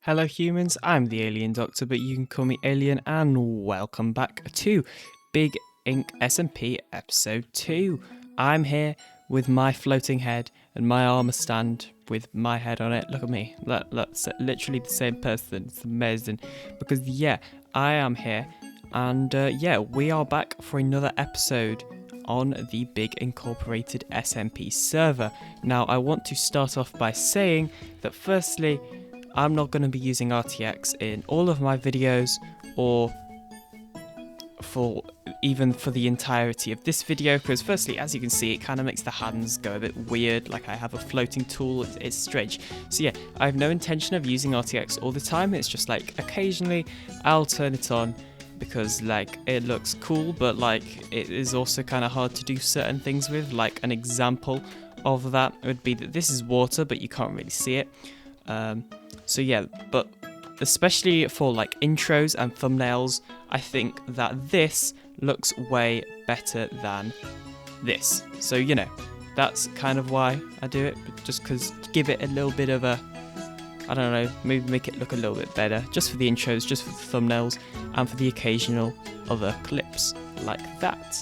Hello humans, I'm the Alien Doctor, but you can call me Alien, and welcome back to Big Inc SMP Episode 2. I'm here with my floating head and my armor stand with my head on it. Look at me, look, it's literally the same person. It's amazing, because I am here, and we are back for another episode on the Big Incorporated SMP server. Now, I want to start off by saying that firstly, I'm not going to be using RTX in all of my videos or for the entirety of this video, because firstly, as you can see, it kind of makes the hands go a bit weird, like I have a floating tool. It's strange. So yeah, I have no intention of using RTX all the time. It's just like occasionally I'll turn it on because like it looks cool, but like it is also kind of hard to do certain things with. Like an example of that would be that this is water, but you can't really see it. So yeah, but especially for like intros and thumbnails, I think that this looks way better than this. So, you know, that's kind of why I do it, but just because give it a little bit of a, I don't know, maybe make it look a little bit better, just for the intros, just for the thumbnails, and for the occasional other clips like that.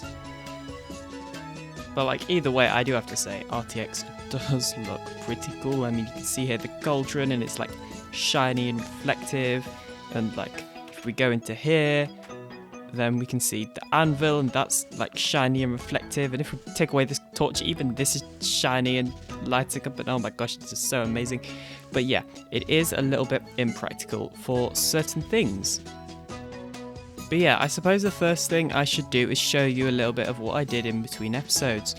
But like either way, I do have to say, RTX does look pretty cool. I mean, you can see here the cauldron, and it's like shiny and reflective, and like if we go into here, then we can see the anvil, and that's like shiny and reflective, and if we take away this torch, even this is shiny and lighting up, and oh my gosh, it's just so amazing. But yeah, it is a little bit impractical for certain things. But yeah, I suppose the first thing I should do is show you a little bit of what I did in between episodes.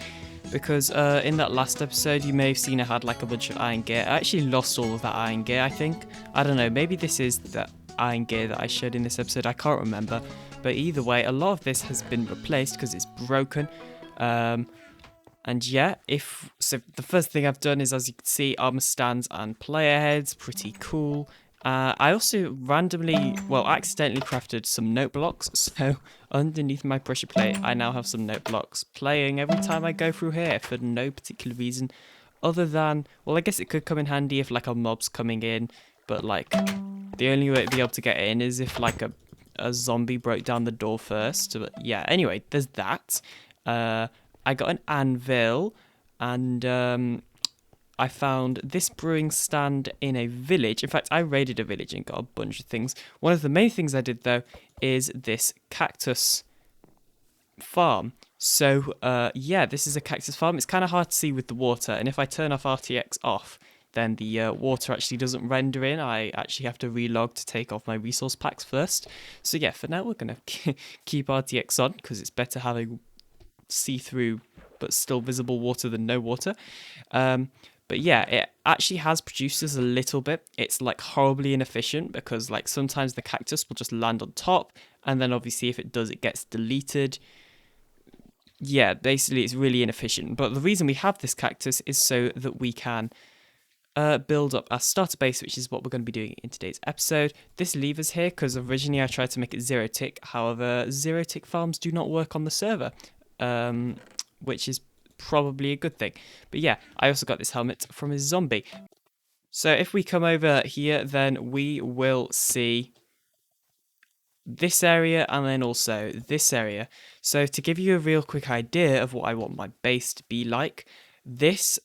Because in that last episode, you may have seen I had like a bunch of iron gear. I actually lost all of that iron gear, I think. I don't know, maybe this is the iron gear that I showed in this episode, I can't remember. But either way, a lot of this has been replaced because it's broken. And yeah, so the first thing I've done is, as you can see, armor stands and player heads, pretty cool. I also accidentally crafted some note blocks, so underneath my pressure plate, I now have some note blocks playing every time I go through here for no particular reason, other than, well, I guess it could come in handy if like a mob's coming in, but like the only way to be able to get in is if like a zombie broke down the door first. But yeah, anyway, there's that. I got an anvil, and I found this brewing stand in a village. In fact, I raided a village and got a bunch of things. One of the main things I did, though, is this cactus farm. So, this is a cactus farm. It's kind of hard to see with the water, and if I turn off RTX off, then the water actually doesn't render in. I actually have to relog to take off my resource packs first. So yeah, for now, we're going to keep RTX on, because it's better having see-through but still visible water than no water. But yeah, it actually has produced us a little bit. It's like horribly inefficient, because like sometimes the cactus will just land on top, and then obviously if it does, it gets deleted. Yeah, basically it's really inefficient. But the reason we have this cactus is so that we can build up our starter base, which is what we're going to be doing in today's episode. This lever's here because originally I tried to make it 0-tick. However, 0-tick farms do not work on the server, which is probably a good thing. But yeah, I also got this helmet from a zombie. So if we come over here, then we will see this area and then also this area. So to give you a real quick idea of what I want my base to be like, this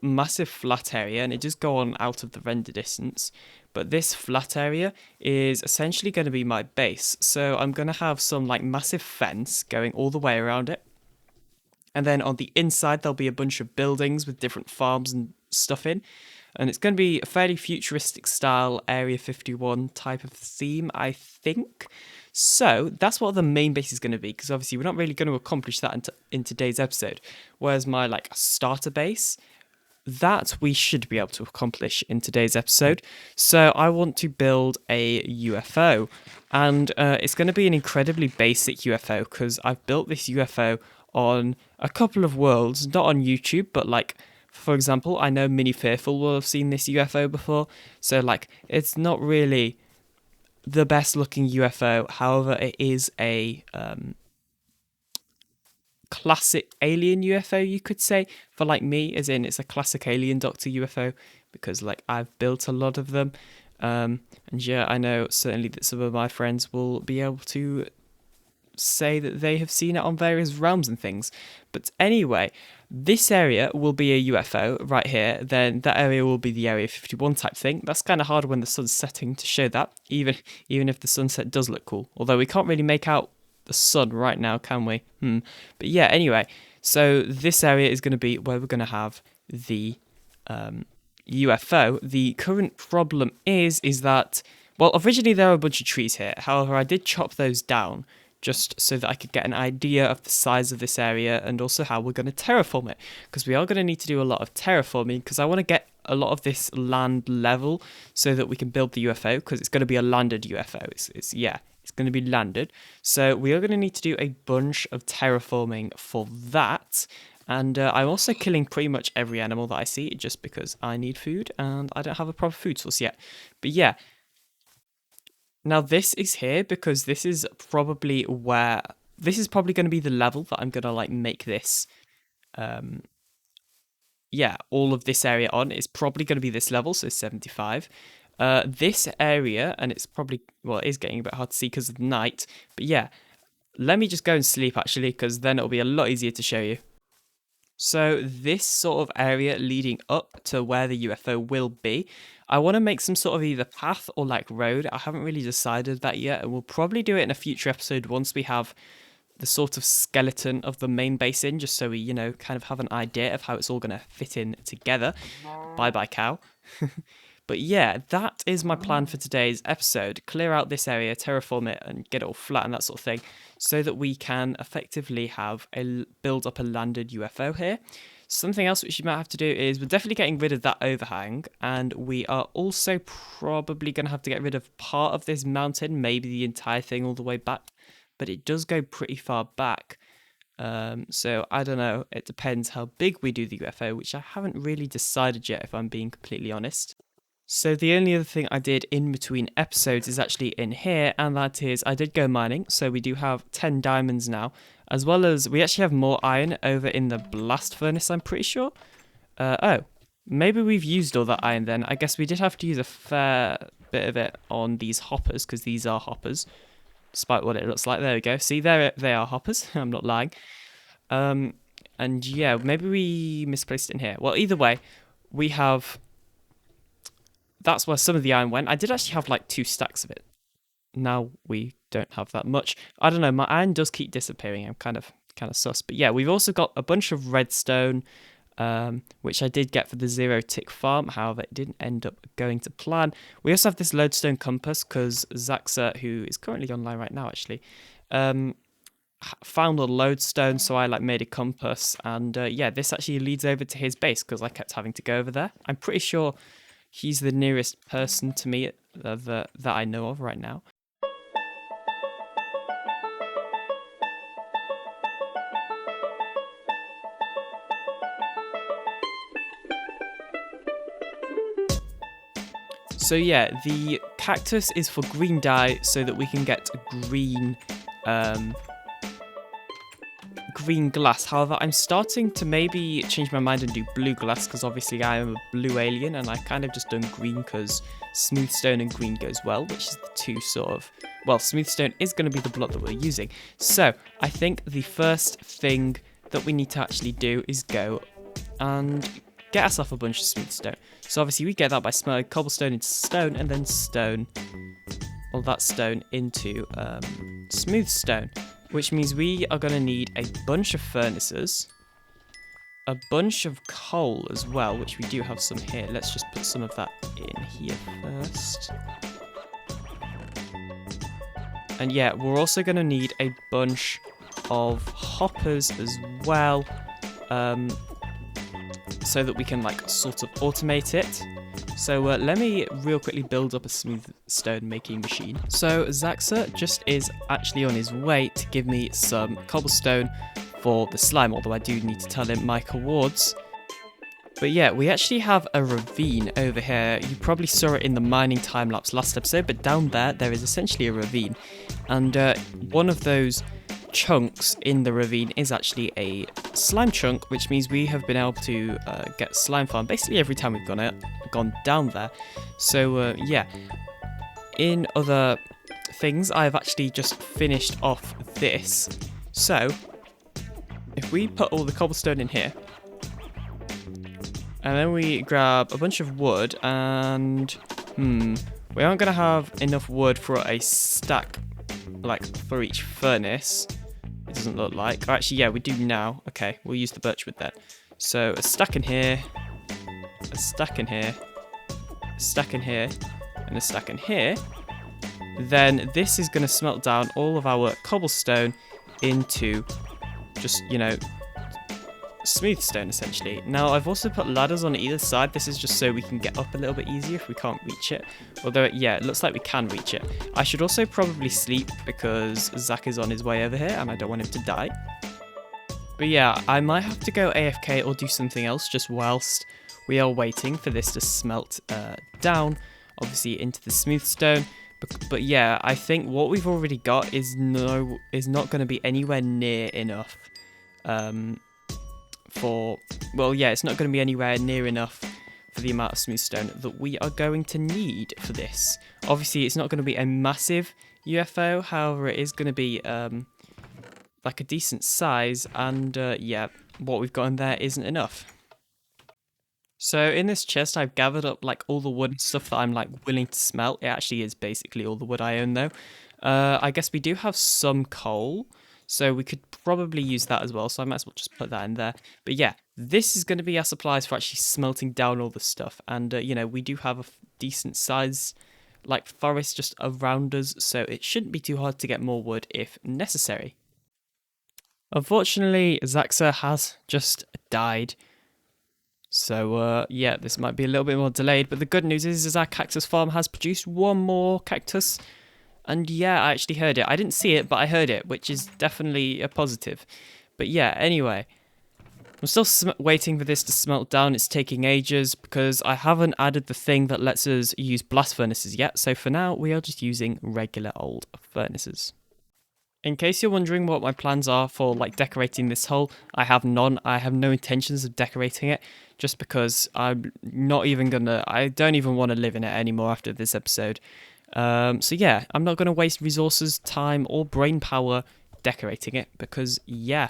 massive flat area, and it does go on out of the render distance, but this flat area is essentially going to be my base. So I'm going to have some like massive fence going all the way around it. And then on the inside, there'll be a bunch of buildings with different farms and stuff in. And it's going to be a fairly futuristic style Area 51 type of theme, I think. So that's what the main base is going to be, because obviously we're not really going to accomplish that in today's episode. Whereas my like starter base, that we should be able to accomplish in today's episode. So I want to build a UFO. And it's going to be an incredibly basic UFO, because I've built this UFO on a couple of worlds, not on YouTube, but like, for example, I know Mini Fearful will have seen this UFO before, so like, it's not really the best looking UFO. However, it is a classic alien UFO, you could say, for like me, as in it's a classic AlienDoctor UFO, because like I've built a lot of them. And yeah, I know certainly that some of my friends will be able to say that they have seen it on various realms and things. But anyway, this area will be a UFO right here. Then that area will be the Area 51 type thing. That's kind of hard when the sun's setting to show that, even if the sunset does look cool. Although we can't really make out the sun right now, can we? But yeah, anyway, so this area is going to be where we're going to have the UFO. The current problem is that, well, originally there were a bunch of trees here. However, I did chop those down just so that I could get an idea of the size of this area and also how we're going to terraform it, because we are going to need to do a lot of terraforming, because I want to get a lot of this land level so that we can build the UFO, because it's going to be a landed UFO. It's going to be landed. So we are going to need to do a bunch of terraforming for that. And I'm also killing pretty much every animal that I see, just because I need food and I don't have a proper food source yet. But yeah. Now this is here because this is probably going to be the level that I'm going to like make this, all of this area on. It's probably going to be this level, so 75. This area, and it's probably, well, it is getting a bit hard to see because of the night. But yeah, let me just go and sleep actually, because then it'll be a lot easier to show you. So this sort of area leading up to where the UFO will be, I want to make some sort of either path or like road. I haven't really decided that yet, and we'll probably do it in a future episode once we have the sort of skeleton of the main base in, just so we, kind of have an idea of how it's all going to fit in together. Bye-bye, cow. But yeah, that is my plan for today's episode. Clear out this area, terraform it, and get it all flat and that sort of thing, so that we can effectively build up a landed UFO here. Something else which you might have to do is we're definitely getting rid of that overhang, and we are also probably going to have to get rid of part of this mountain, maybe the entire thing all the way back, but it does go pretty far back. So I don't know, it depends how big we do the UFO, which I haven't really decided yet, if I'm being completely honest. So the only other thing I did in between episodes is actually in here, and that is I did go mining. So we do have 10 diamonds now, as well as we actually have more iron over in the blast furnace, I'm pretty sure. Oh, maybe we've used all that iron then. I guess we did have to use a fair bit of it on these hoppers, because these are hoppers, despite what it looks like. There we go. See, there they are hoppers. I'm not lying. And yeah, maybe we misplaced it in here. Well, either way, we have... That's where some of the iron went. I did actually have like 2 stacks of it. Now we don't have that much. I don't know, my iron does keep disappearing. I'm kind of sus. But yeah, we've also got a bunch of redstone, which I did get for the 0-tick farm. However, it didn't end up going to plan. We also have this lodestone compass because Zaxa, who is currently online right now actually, found a lodestone, so I made a compass. And yeah, this actually leads over to his base because I kept having to go over there. I'm pretty sure he's the nearest person to me that I know of right now. So yeah, the cactus is for green dye so that we can get green glass. However, I'm starting to maybe change my mind and do blue glass because obviously I am a blue alien and I kind of just done green because smooth stone and green goes well, which is the two sort of... Well, smooth stone is going to be the block that we're using. So I think the first thing that we need to actually do is go and get ourselves a bunch of smooth stone. So obviously we get that by smelting cobblestone into stone and then stone, all that stone into smooth stone. Which means we are going to need a bunch of furnaces, a bunch of coal as well, which we do have some here. Let's just put some of that in here first. And yeah, we're also going to need a bunch of hoppers as well, so that we can sort of automate it. So let me real quickly build up a smooth stone making machine. So Zaxa just is actually on his way to give me some cobblestone for the slime, although I do need to tell him my coords. But yeah, we actually have a ravine over here. You probably saw it in the mining time-lapse last episode, but down there is essentially a ravine. And one of those chunks in the ravine is actually a slime chunk, which means we have been able to get slime farm basically every time we've gone down there. So yeah, in other things, I've actually just finished off this. So if we put all the cobblestone in here, and then we grab a bunch of wood, and we aren't gonna have enough wood for a stack, like for each furnace. It doesn't look like. Oh, actually, yeah, we do now. Okay, we'll use the birch wood then. So a stack in here, a stack in here, a stack in here, and a stack in here. Then this is gonna smelt down all of our cobblestone into just, you know, smooth stone essentially. Now I've also put ladders on either side. This is just so we can get up a little bit easier if we can't reach it. Although yeah, it looks like we can reach it. I should also probably sleep because Zach is on his way over here and I don't want him to die. But yeah, I might have to go AFK or do something else just whilst we are waiting for this to smelt down, obviously into the smooth stone. But yeah, I think what we've already got is not going to be anywhere near enough it's not going to be anywhere near enough for the amount of smooth stone that we are going to need for this. Obviously, it's not going to be a massive UFO, however, it is going to be like a decent size, and yeah, what we've got in there isn't enough. So in this chest, I've gathered up like all the wood and stuff that I'm like willing to smelt. It actually is basically all the wood I own though. I guess we do have some coal, so we could probably use that as well. So I might as well just put that in there. But yeah, this is going to be our supplies for actually smelting down all the stuff. And you know, we do have a decent size like forest just around us, so it shouldn't be too hard to get more wood if necessary. Unfortunately, Zaxa has just died. So yeah, this might be a little bit more delayed, but the good news is our cactus farm has produced one more cactus. And yeah, I actually heard it. I didn't see it, but I heard it, which is definitely a positive. But yeah, anyway, I'm still waiting for this to smelt down. It's taking ages because I haven't added the thing that lets us use blast furnaces yet. So for now, we are just using regular old furnaces. In case you're wondering what my plans are for like decorating this hole, I have none. I have no intentions of decorating it just because I'm not even gonna, I don't even want to live in it anymore after this episode. So yeah, I'm not gonna waste resources, time or brain power decorating it because yeah,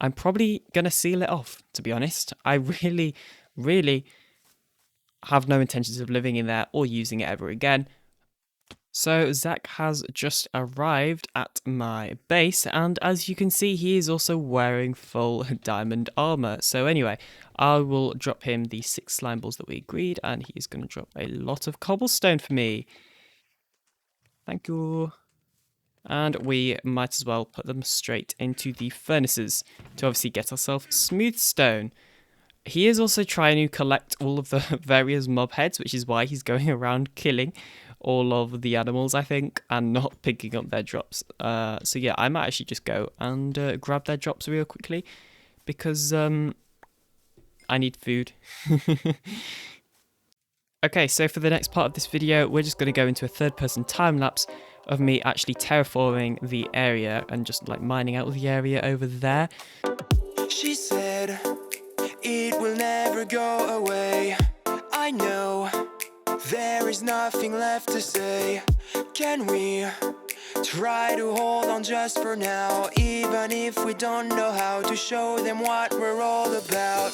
I'm probably gonna seal it off, to be honest. I really have no intentions of living in there or using it ever again. So Zach has just arrived at my base, and as you can see, he is also wearing full diamond armor. So anyway, I will drop him the 6 slime balls that we agreed, and he is going to drop a lot of cobblestone for me. Thank you. And we might as well put them straight into the furnaces to obviously get ourselves smooth stone. He is also trying to collect all of the various mob heads, which is why he's going around killing all of the animals, I think, and not picking up their drops. So yeah, I might actually just go and grab their drops real quickly because I need food. Okay, so for the next part of this video, we're just going to go into a third-person time-lapse of me actually terraforming the area and just like mining out the area over there. She said it will never go away. I know there is nothing left to say. Can we try to hold on just for now, even if we don't know how to show them what we're all about?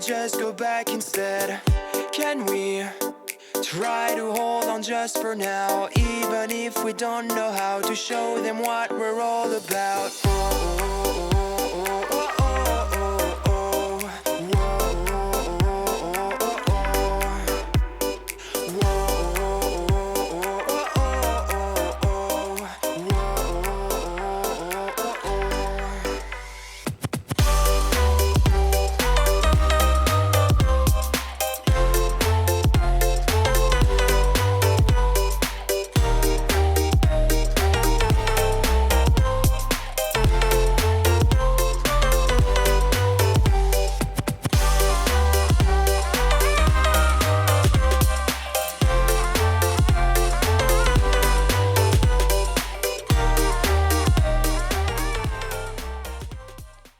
just go back instead? Can we try to hold on just for now, even if we don't know how to show them what we're all about?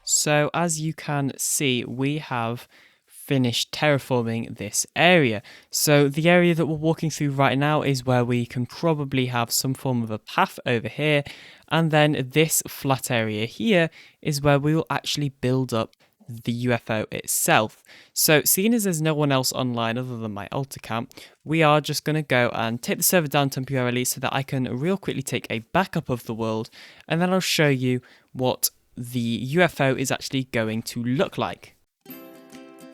So as you can see, we have finished terraforming this area. So the area that we're walking through right now is where we can probably have some form of a path over here. And then this flat area here is where we will actually build up the UFO itself. So seeing as there's no one else online other than my altar camp, we are just going to go and take the server down temporarily so that I can real quickly take a backup of the world, and then I'll show you what the UFO is actually going to look like.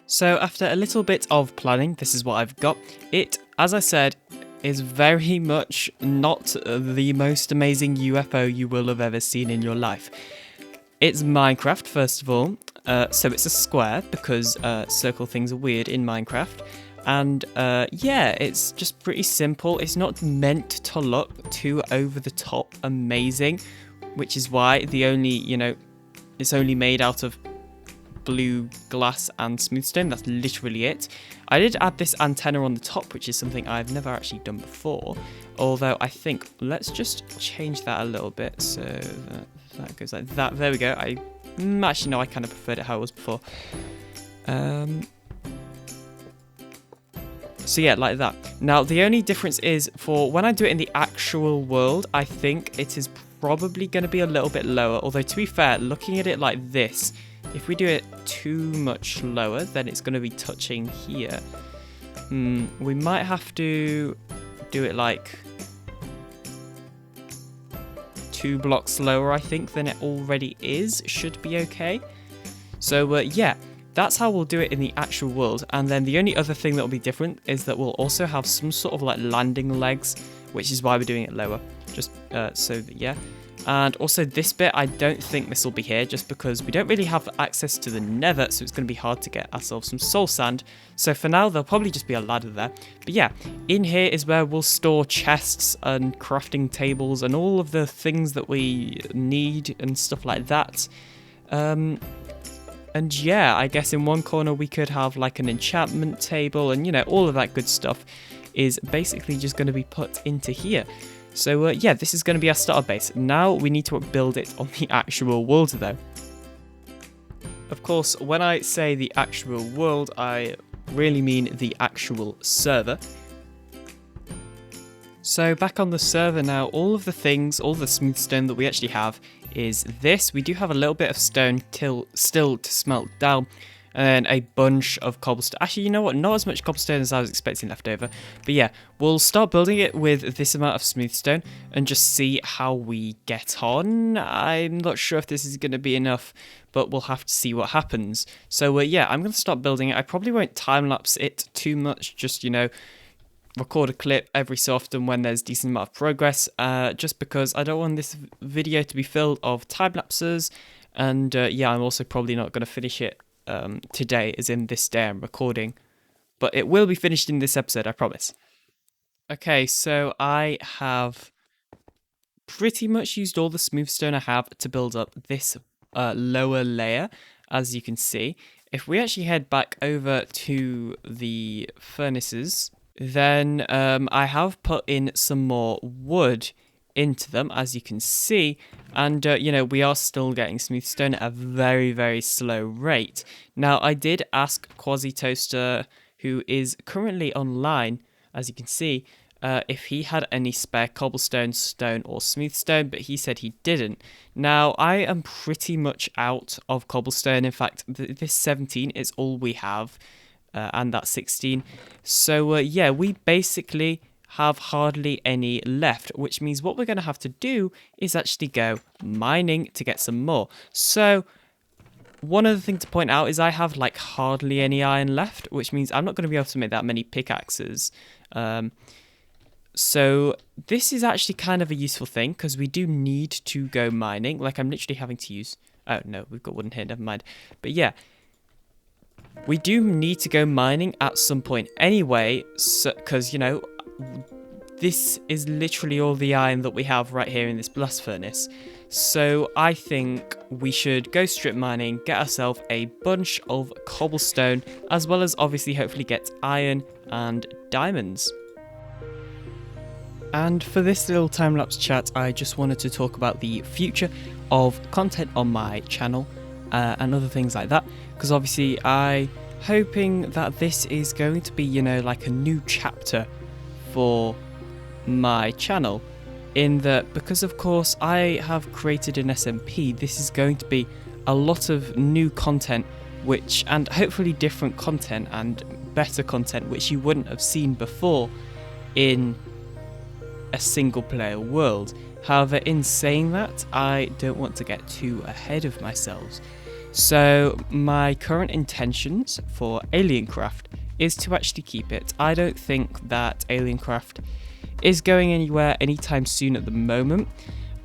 So after a little bit of planning, this is what I've got. It, as I said, is very much not the most amazing UFO you will have ever seen in your life. It's Minecraft, first of all, so it's a square because circle things are weird in Minecraft. And yeah, it's just pretty simple. It's not meant to look too over the top amazing, which is why the only, it's only made out of blue glass and smoothstone. That's literally it. I did add this antenna on the top, which is something I've never actually done before. Although I think, let's just change that a little bit so that goes like that. There we go. Actually, no, I kind of preferred it how it was before. So yeah, like that. Now, the only difference is for when I do it in the actual world, I think it is probably going to be a little bit lower. Although, to be fair, looking at it like this, if we do it too much lower, then it's going to be touching here. We might have to do it like 2 blocks lower, I think, than it already is. Should be okay. So yeah, that's how we'll do it in the actual world. And then the only other thing that will be different is that we'll also have some sort of like landing legs, which is why we're doing it lower. Just so that, yeah. And also this bit, I don't think this will be here just because we don't really have access to the nether, so it's going to be hard to get ourselves some soul sand. So for now, there'll probably just be a ladder there. But yeah, in here is where we'll store chests and crafting tables and all of the things that we need and stuff like that. And yeah, I guess in one corner we could have like an enchantment table and, all of that good stuff is basically just going to be put into here. So yeah, this is going to be our starter base. Now we need to build it on the actual world though. Of course, when I say the actual world, I really mean the actual server. So back on the server now, all of the things, all the smooth stone that we actually have is this. We do have a little bit of stone still to smelt down, and a bunch of cobblestone. Actually, you know what? Not as much cobblestone as I was expecting left over. But yeah, we'll start building it with this amount of smooth stone and just see how we get on. I'm not sure if this is going to be enough, but we'll have to see what happens. So yeah, I'm going to start building it. I probably won't time-lapse it too much, just, record a clip every so often when there's decent amount of progress, just because I don't want this video to be filled of time-lapses. And yeah, I'm also probably not going to finish it today, as in this day I'm recording, but it will be finished in this episode, I promise. Okay, so I have pretty much used all the smooth stone I have to build up this lower layer, as you can see. If we actually head back over to the furnaces, then I have put in some more wood into them, as you can see, and we are still getting smooth stone at a very, very slow rate. Now, I did ask Quasi Toaster, who is currently online, as you can see, if he had any spare cobblestone, stone, or smooth stone, but he said he didn't. Now, I am pretty much out of cobblestone. In fact, this 17 is all we have, and that's 16. So, yeah, we basically have hardly any left, which means what we're going to have to do is actually go mining to get some more. So, one other thing to point out is I have like hardly any iron left, which means I'm not going to be able to make that many pickaxes. So this is actually kind of a useful thing because we do need to go mining. Like I'm literally having to use... Oh, no, we've got wooden here, never mind. But yeah, we do need to go mining at some point anyway, because, you know, this is literally all the iron that we have right here in this blast furnace. So I think we should go strip mining, get ourselves a bunch of cobblestone, as well as obviously hopefully get iron and diamonds. And for this little time-lapse chat, I just wanted to talk about the future of content on my channel and other things like that. Because obviously I'm hoping that this is going to be, you know, like a new chapter for my channel. In that, because of course I have created an SMP, this is going to be a lot of new content, and hopefully different content and better content, which you wouldn't have seen before in a single player world. However, in saying that, I don't want to get too ahead of myself. So my current intentions for AlienCraft is to actually keep it. I don't think that AlienCraft is going anywhere anytime soon at the moment.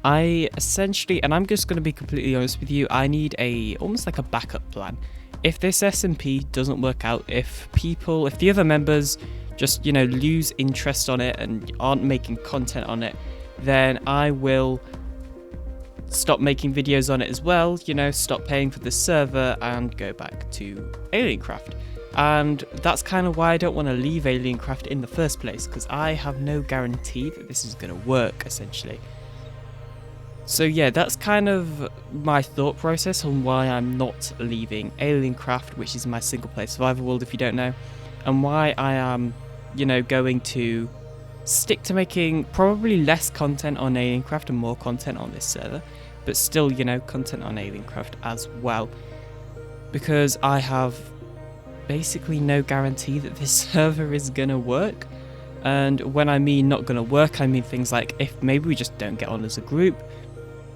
I essentially, and I'm just going to be completely honest with you, I need almost like a backup plan. If this SMP doesn't work out, if the other members just, you know, lose interest on it and aren't making content on it, then I will stop making videos on it as well, you know, stop paying for the server and go back to AlienCraft. And that's kind of why I don't want to leave AlienCraft in the first place, because I have no guarantee that this is going to work, essentially. So yeah, that's kind of my thought process on why I'm not leaving AlienCraft, which is my single player survival world if you don't know, and why I am, you know, going to stick to making probably less content on AlienCraft and more content on this server, but still, you know, content on AlienCraft as well, because I have basically no guarantee that this server is gonna work. And when I mean not gonna work, I mean things like if maybe we just don't get on as a group,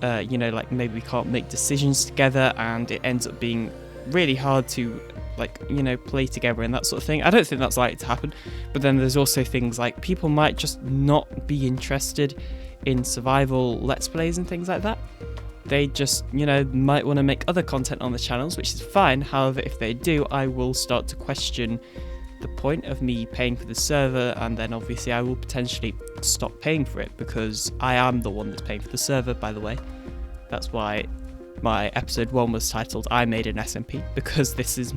you know, like maybe we can't make decisions together and it ends up being really hard to, like, you know, play together and that sort of thing. I don't think that's likely to happen. But then there's also things like people might just not be interested in survival let's plays and things like that. They just, you know, might want to make other content on the channels, which is fine. However, if they do, I will start to question the point of me paying for the server, and then obviously I will potentially stop paying for it, because I am the one that's paying for the server, by the way. That's why my episode 1 was titled I Made an SMP, because this is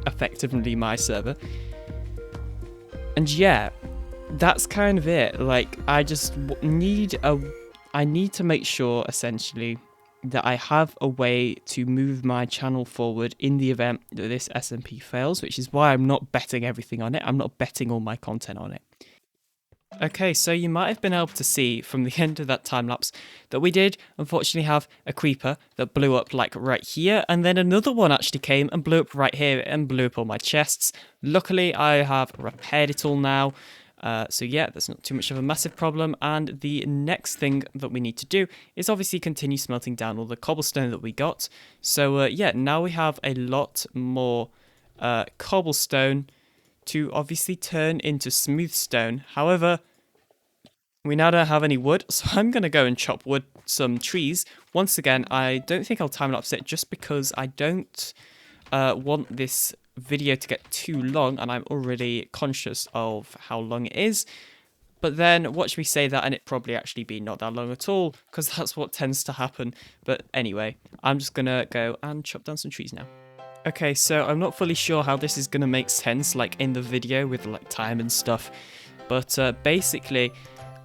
effectively my server. And yeah, that's kind of it. Like, I just need to make sure, essentially, that I have a way to move my channel forward in the event that this SMP fails, which is why I'm not betting everything on it. I'm not betting all my content on it. Okay, so you might have been able to see from the end of that time lapse that we did unfortunately have a creeper that blew up like right here, and then another one actually came and blew up right here and blew up all my chests. Luckily, I have repaired it all now. So yeah, that's not too much of a massive problem, and the next thing that we need to do is obviously continue smelting down all the cobblestone that we got. So yeah, now we have a lot more cobblestone to obviously turn into smooth stone. However, we now don't have any wood, so I'm going to go and chop some trees. Once again, I don't think I'll time-lapse it just because I don't want this video to get too long, and I'm already conscious of how long it is. But then watch me say that and it probably actually be not that long at all, because that's what tends to happen. But anyway, I'm just gonna go and chop down some trees now. Okay, so I'm not fully sure how this is gonna make sense, like in the video with like time and stuff, but basically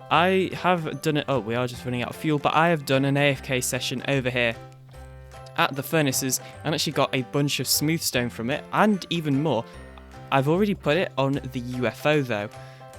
I have done it. Oh, we are just running out of fuel, but I have done an AFK session over here at the furnaces and actually got a bunch of smooth stone from it, and even more. I've already put it on the UFO though,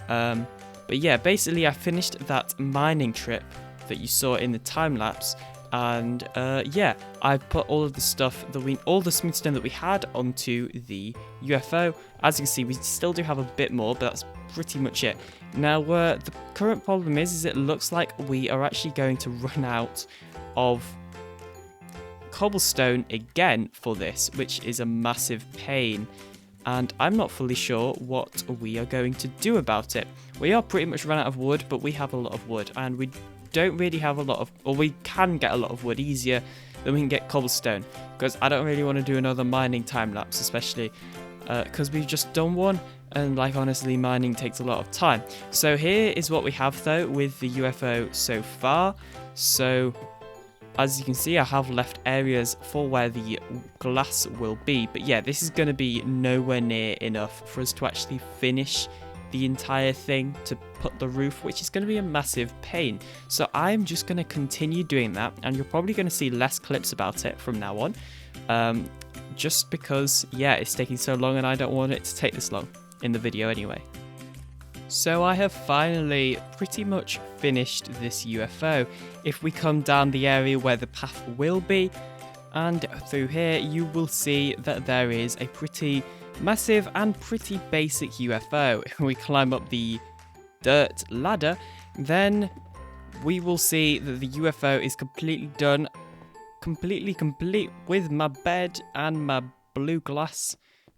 but But yeah, basically I finished that mining trip that you saw in the time lapse. And yeah, I put all of the stuff that all the smooth stone that we had onto the UFO. As you can see, we still do have a bit more, but that's pretty much it. Now, the current problem is it looks like we are actually going to run out of cobblestone again for this, which is a massive pain. And I'm not fully sure what we are going to do about it. We are pretty much run out of wood, but we have a lot of wood, and we don't really have a lot of, or we can get a lot of wood easier than we can get cobblestone, because I don't really want to do another mining time lapse, especially because we've just done one, and like honestly mining takes a lot of time. So here is what we have though with the UFO so far. So as you can see, I have left areas for where the glass will be, but yeah, this is going to be nowhere near enough for us to actually finish the entire thing to put the roof, which is going to be a massive pain. So I'm just going to continue doing that, and you're probably going to see less clips about it from now on, just because yeah, it's taking so long and I don't want it to take this long in the video anyway. So I have finally pretty much finished this UFO. If we come down the area where the path will be and through here, you will see that there is a pretty massive and pretty basic UFO. If we climb up the dirt ladder, then we will see that the UFO is completely done, completely complete with my bed and my blue glass,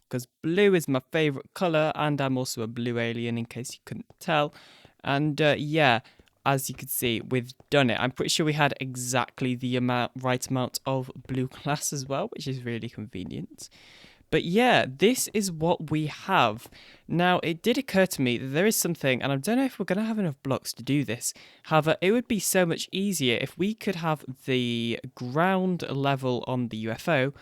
because blue is my favorite color, and I'm also a blue alien in case you couldn't tell. And yeah, as you can see, we've done it. I'm pretty sure we had exactly the right amount of blue glass as well, which is really convenient. But yeah, this is what we have. Now, it did occur to me that there is something, and I don't know if we're going to have enough blocks to do this. However, it would be so much easier if we could have the ground level on the UFO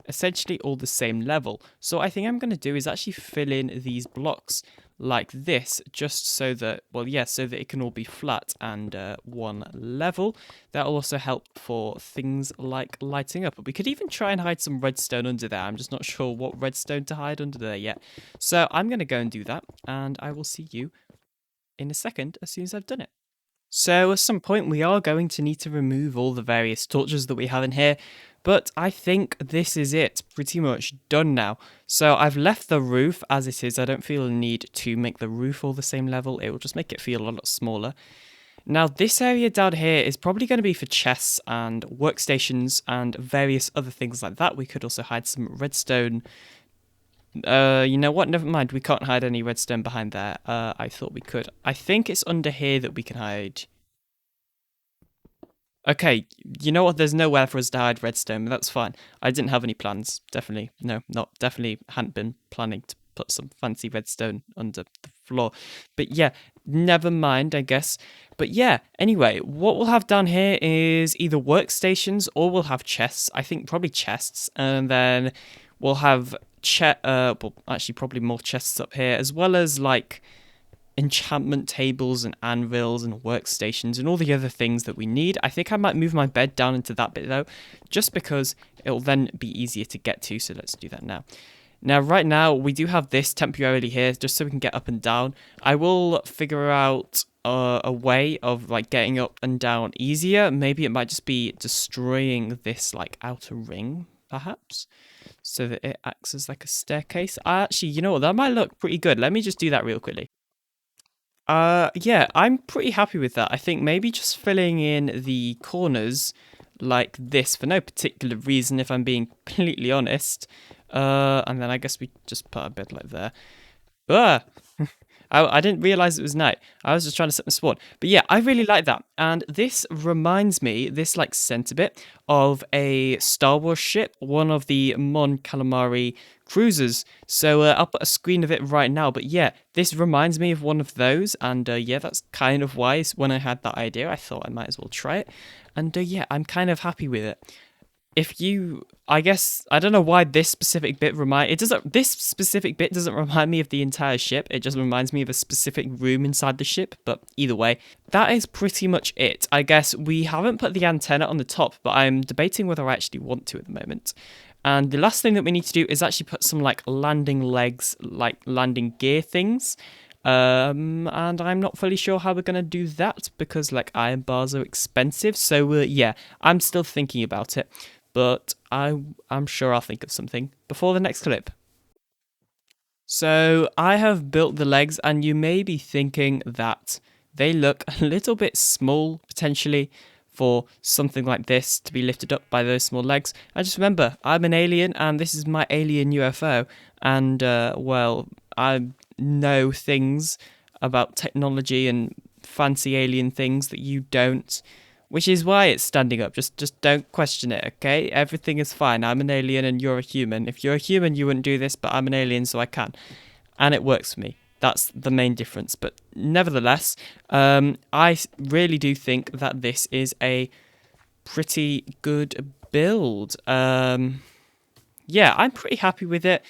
essentially all the same level. So I think I'm going to do is actually fill in these blocks like this, just so that, well, yeah, so that it can all be flat and one level. That'll also help for things like lighting up. But we could even try and hide some redstone under there. I'm just not sure what redstone to hide under there yet. So I'm going to go and do that, and I will see you in a second as soon as I've done it. So at some point we are going to need to remove all the various torches that we have in here, but I think this is it, pretty much done now. So I've left the roof as it is. I don't feel a need to make the roof all the same level. It will just make it feel a lot smaller. Now this area down here is probably going to be for chests and workstations and various other things like that. We could also hide some redstone. You know what? Never mind. We can't hide any redstone behind there. I thought we could. I think it's under here that we can hide. Okay, you know what? There's nowhere for us to hide redstone, but that's fine. I didn't have any plans. Definitely. No, definitely hadn't been planning to put some fancy redstone under the floor. But yeah, never mind, I guess. But yeah, anyway, what we'll have down here is either workstations or we'll have chests. I think probably chests. And then we'll have well, actually probably more chests up here, as well as like enchantment tables and anvils and workstations and all the other things that we need. I think I might move my bed down into that bit though, just because it'll then be easier to get to. So let's do that now. Now, right now, we do have this temporarily here, just so we can get up and down. I will figure out a way of like getting up and down easier. Maybe it might just be destroying this like outer ring, perhaps, so that it acts as like a staircase. Actually, you know what? That might look pretty good. Let me just do that real quickly. Yeah, I'm pretty happy with that. I think maybe just filling in the corners like this for no particular reason, if I'm being completely honest. And then I guess we just put a bed like there. I didn't realize it was night. I was just trying to set my spawn. But yeah, I really like that. And this reminds me, this like center bit, of a Star Wars ship, one of the Mon Calamari cruisers. So I'll put a screen of it right now. But yeah, this reminds me of one of those. And yeah, that's kind of why when I had that idea, I thought I might as well try it. And yeah, I'm kind of happy with it. I guess, I don't know why this specific bit this specific bit doesn't remind me of the entire ship. It just reminds me of a specific room inside the ship, but either way, that is pretty much it. I guess we haven't put the antenna on the top, but I'm debating whether I actually want to at the moment. And the last thing that we need to do is actually put some like landing legs, like landing gear things. And I'm not fully sure how we're going to do that because, like, iron bars are expensive. So, yeah, I'm still thinking about it. But I'm sure I'll think of something before the next clip. So, I have built the legs, and you may be thinking that they look a little bit small, potentially, for something like this to be lifted up by those small legs. And just remember, I'm an alien, and this is my alien UFO. And, well, I know things about technology and fancy alien things that you don't, which is why it's standing up. Just don't question it, okay? Everything is fine. I'm an alien and you're a human. If you're a human, you wouldn't do this, but I'm an alien, so I can. And it works for me. That's the main difference. But nevertheless, I really do think that this is a pretty good build. Yeah, I'm pretty happy with it.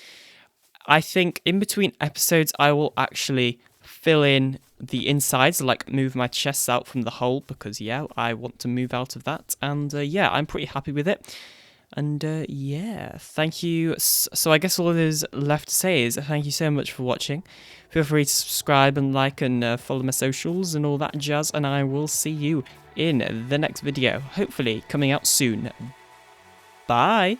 I think in between episodes, I will actually fill in the insides, like move my chests out from the hole because, yeah, I want to move out of that. And yeah, I'm pretty happy with it. And yeah, thank you. So I guess all there's left to say is thank you so much for watching. Feel free to subscribe and like and follow my socials and all that jazz. And I will see you in the next video, hopefully coming out soon. Bye.